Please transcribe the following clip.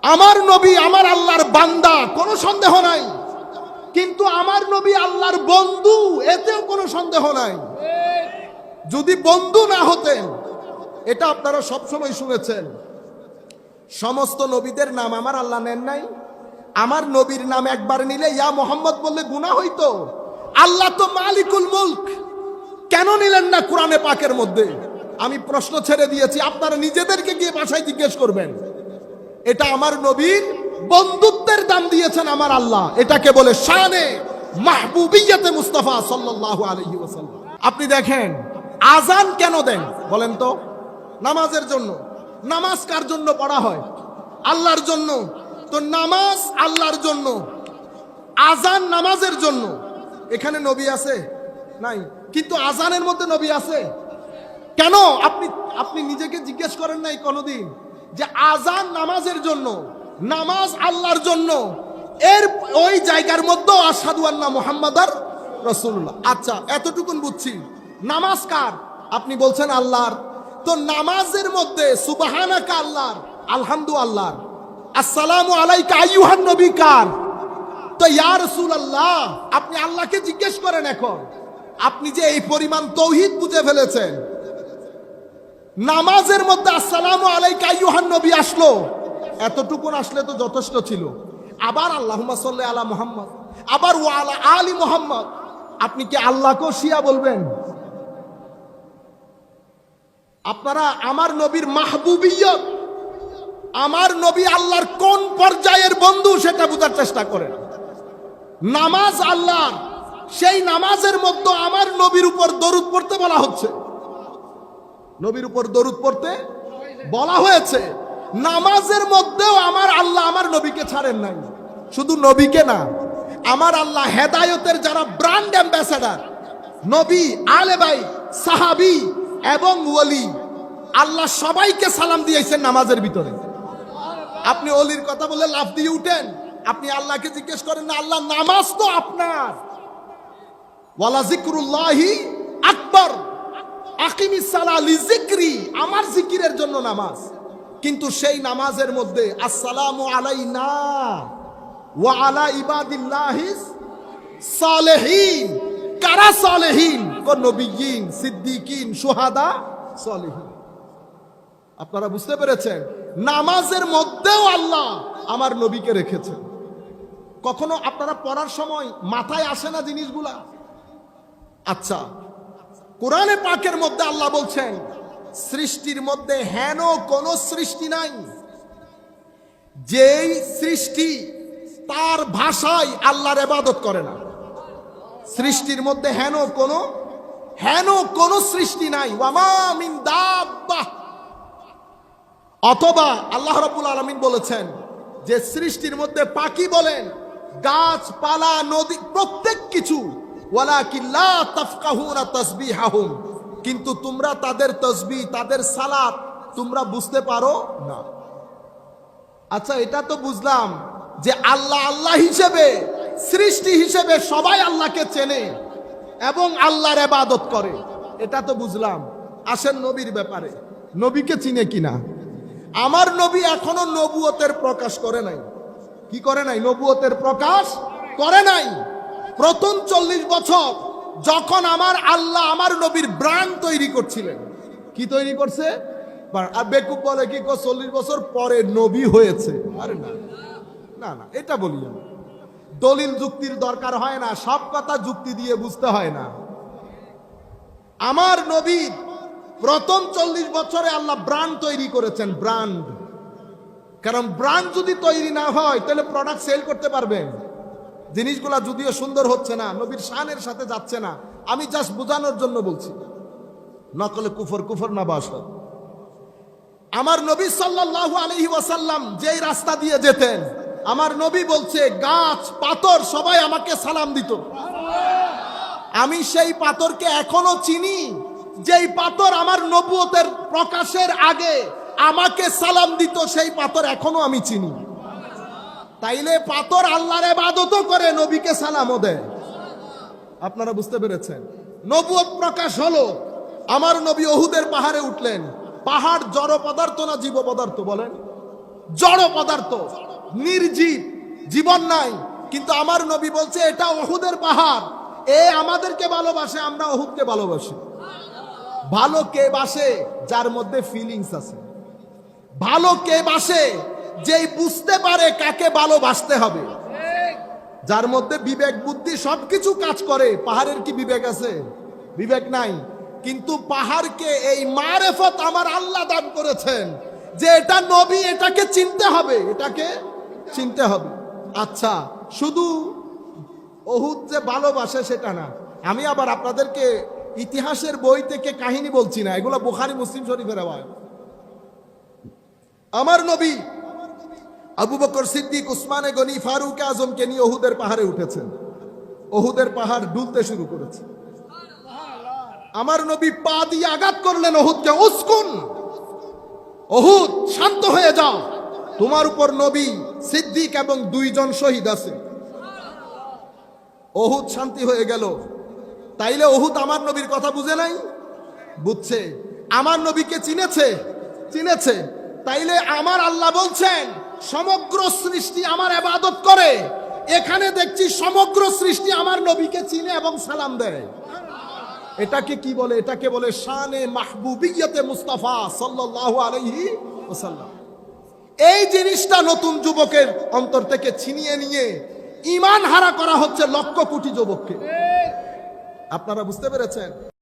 আমার নবী আমার আল্লাহর বান্দা, কোনো সন্দেহ নাই। কিন্তু আমার নবী আল্লাহর বন্ধু, এতেও কোনো সন্দেহ নাই। যদি বন্ধু না হতেন, এটা আপনারা সবসময় শুনেছেন, সমস্ত নবীদের নাম আমার আল্লাহ নেন নাই। আমার নবীর নাম একবার নিলে ইয়া মোহাম্মদ বললে গুনাহ হইতো। আল্লাহ তো মালিকুল মুলক, কেন নিলেন না কোরআনে পাকের মধ্যে? আমি প্রশ্ন ছেড়ে দিয়েছি, আপনারা নিজেদেরকে গিয়ে বাসায় জিজ্ঞেস করবেন। এটা আমার নবীর বন্ধুত্বের দাম দিয়েছেন আমার আল্লাহ, এটাকে বলে শানে মাহবুবিয়তে মুস্তাফা সাল্লাল্লাহু আলাইহি ওয়াসাল্লাম। আপনি দেখেন আজান কেন দেন বলেন তো? নামাজের জন্য। নামাজ কার জন্য পড়া হয়? আল্লাহর জন্য। তো নামাজ আল্লাহর জন্য, আজান নামাজের জন্য। এখানে নবী আছে? নাই। কিন্তু আজানের মধ্যে নবী আছে কেন? আপনি নিজেকে জিজ্ঞেস করেন নাই কোনোদিন যে আজান নামাজের জন্য, নামাজ আল্লাহর জন্য, এর ওই জায়গার মধ্যে আশহাদু আন্না মুহাম্মাদার রাসূলুল্লাহ। আচ্ছা, এতটুকুন বুঝছি। নামাজ কার? আপনি বলছেন আল্লাহর। তো নামাজের মধ্যে সুবহানাকা আল্লাহর, আলহামদু আল্লাহর, আসসালামু আলাইকা আইয়ুহান নবী কার? তো ইয়া রাসূলুল্লাহ, আপনি আল্লাহকে জিজ্ঞেস করেন। এখন আপনি যে এই পরিমাণ তাওহীদ বুঝে ফেলেছেন, নামাজের মধ্যে আসসালামু আলাইকা আইয়ুহান নবী আসলো, এতটুকুন আসলে তো যথেষ্ট ছিল। আবার আল্লাহুম্মা সাল্লি আলা মুহাম্মদ, আবার ওয়া আলা আলি মুহাম্মদ। আপনি কি আল্লাহকেও শিয়া বলবেন? আপনারা আমার নবীর মাহবুবিয়ত, আমার নবী আল্লাহর কোন পর্যায়ের বন্ধু সেটা বোঝার চেষ্টা করেন। নামাজ আল্লাহর, সেই নামাজের মধ্যে আমার নবীর উপর দরুদ পড়তে বলা হচ্ছে, নবীর উপর দরুদ পড়তে বলা হয়েছে। নামাজের মধ্যেও আমার আল্লাহ আমার নবীকে ছাড়েন নাই। শুধু নবীকে না, আমার আল্লাহ হেদায়েতের যারা ব্র্যান্ড অ্যাম্বাসেডর, নবী, আলে ভাই, সাহাবী এবং ওলি, আল্লাহ সবাইকে সালাম দিয়েছেন নামাজের ভিতরে। আপনি ওলির কথা বলে লাফ দিয়ে উঠেন, আপনি আল্লাহকে জিজ্ঞেস করেন না, আল্লাহ নামাজ তো আপনার। ওয়ালা যিকরুল্লাহি আকবার, আকিমিস সালাহ লিযিকরি, আমার জিকিরের জন্য নামাজ। কিন্তু সেই নামাজের মধ্যে আসসালামু আলাইনা ওয়া আলা ইবাদিল্লাহিস সালেহিন। কারা সালেহিন? কোন নবিয়্যিন, সিদ্দিকিন, শুহাদা, সালেহিন। আপনারা বুঝতে পেরেছেন? নামাজের মধ্যেও আল্লাহ আমার নবীকে রেখেছেন। কখনো আপনারা পড়ার সময় মাথায় আসে না জিনিসগুলা? আচ্ছা, কোরআনে পাকের মধ্যে আল্লাহ বলছেন সৃষ্টির মধ্যে হেন কোন সৃষ্টি নাই যেই সৃষ্টি তার ভাষায় আল্লাহর ইবাদত করে না। সৃষ্টির মধ্যে হেন কোন সৃষ্টি নাই। ওয়ামা মিন দাব্বাহ। অথবা আল্লাহ রাব্বুল আলামিন বলেছেন যে সৃষ্টির মধ্যে পাখি বলেন, গাছপালা, নদী, প্রত্যেক কিছু, ওয়ালাকিন লা তাফকাহুনা তাসবিহাহুম, কিন্তু তোমরা তাদের তাসবিহ, তাদের সালাত তোমরা বুঝতে পারো না। আচ্ছা, এটা তো বুঝলাম যে আল্লাহ আল্লাহ হিসেবে, সৃষ্টি হিসেবে সবাই আল্লাহকে চেনে এবং আল্লাহর ইবাদত করে, এটা তো বুঝলাম। আসেন নবীর ব্যাপারে, নবীকে চিনে কিনা? আমার নবী এখনো নবুয়তের প্রকাশ করে নাই। কি করে নাই? নবুয়তের প্রকাশ করে নাই। প্রথম 40 বছর যখন আমার আল্লাহ আমার নবীর ব্র্যান্ড তৈরি করছিলেন। কি তৈরি করছে? আর বেকুব বলে কি 40 বছর পরে নবী হয়েছে। আরে না না না, এটা বলি আমি। দলিল যুক্তির দরকার হয় না, সব কথা যুক্তি দিয়ে বুঝতে হয় না। আমার নবীর প্রথম 40 বছরে আল্লাহ ব্র্যান্ড তৈরি করেছেন, ব্র্যান্ড। কারণ ব্র্যান্ড যদি তৈরি না হয় তাহলে প্রোডাক্ট সেল করতে পারবেন। জিনিসগুলা যদিও সুন্দর হচ্ছে না, নবীর শানের সাথে যাচ্ছে না, আমি জাস্ট বোঝানোর জন্য বলছি। নকলে কুফর, কুফর না বাসত। আমার নবী সাল্লাল্লাহু আলাইহি ওয়াসাল্লাম যেই রাস্তা দিয়ে যেতেন, আমার নবী বলছে গাছ পাথর সবাই আমাকে সালাম দিত। আমি সেই পাথরকে এখনো চিনি, যেই পাথর আমার নবুয়তের প্রকাশের আগে আমাকে সালাম দিত, সেই পাথর এখনো আমি চিনি। তাইলে পাথর আল্লাহর ইবাদতও করে, নবীকে সালামও দেয়। আপনারা বুঝতে পেরেছেন? নবুয়ত প্রকাশ হলো, আমার নবী উহুদের পাহাড়ে উঠলেন। পাহাড় জড় পদার্থ না জীব পদার্থ বলেন? জড় পদার্থ, নির্জীব, জীবন নাই। কিন্তু আমার নবী বলছে এটা উহুদের পাহাড়, এ আমাদেরকে ভালোবাসে, আমরা উহুদকে ভালোবাসি। ভালো কে বাসে? যার মধ্যে ফিলিংস আছে। ভালো কে বাসে? যেই বুঝতে পারে কাকে ভালোবাসতে হবে, যার মধ্যে বিবেক বুদ্ধি সবকিছু কাজ করে। পাহাড়ের কি বিবেক আছে? বিবেক নাই। কিন্তু পাহাড়কে এই মারেফত আমার আল্লাহ দান করেছেন যে এটা নবী, এটাকে চিনতে হবে, এটাকে চিনতে হবে। আচ্ছা, শুধু উহুদ যে ভালোবাসে সেটা না। আমি আবার আপনাদেরকে ইতিহাসের বই থেকে কাহিনী বলছি না, এগুলো বুখারী মুসলিম শরীফের রওয়ায়াত। আমার নবী আবু বকর সিদ্দিক, উসমানে গনি, ফারুক আজমকে নিয়ে উহুদের পাহাড়ে উঠেছেন। উহুদের পাহাড় ডুলতে শুরু করেছে। আমার নবী পা দিয়ে আঘাত করলেন উহুদকে, উসকুন, উহুদ শান্ত হয়ে যাও, তোমার উপর নবী, সিদ্দিক এবং 2 জন শহীদ আছে। উহুদ শান্তি হয়ে গেল। তাইলে উহুদ আমার নবীর কথা বুঝে নাই? বুঝছে। আমার নবীকে চিনেছে? চিনেছে। তাইলে আমার আল্লাহ বলছেন সমগ্র সৃষ্টি আমার ইবাদত করে, এখানে দেখছি সমগ্র সৃষ্টি আমার নবীকে চিনে এবং সালাম দেয়। এটাকে কি বলে? এটাকে বলে শানে মাহবুবিয়তে মুস্তাফা সাল্লাল্লাহু আলাইহি ওয়াসাল্লাম। এই জিনিসটা নতুন যুবকের অন্তর থেকে ছিনিয়ে নিয়ে ঈমান হারা করা হচ্ছে লক্ষ কোটি যুবককে। আপনারা বুঝতে পেরেছেন?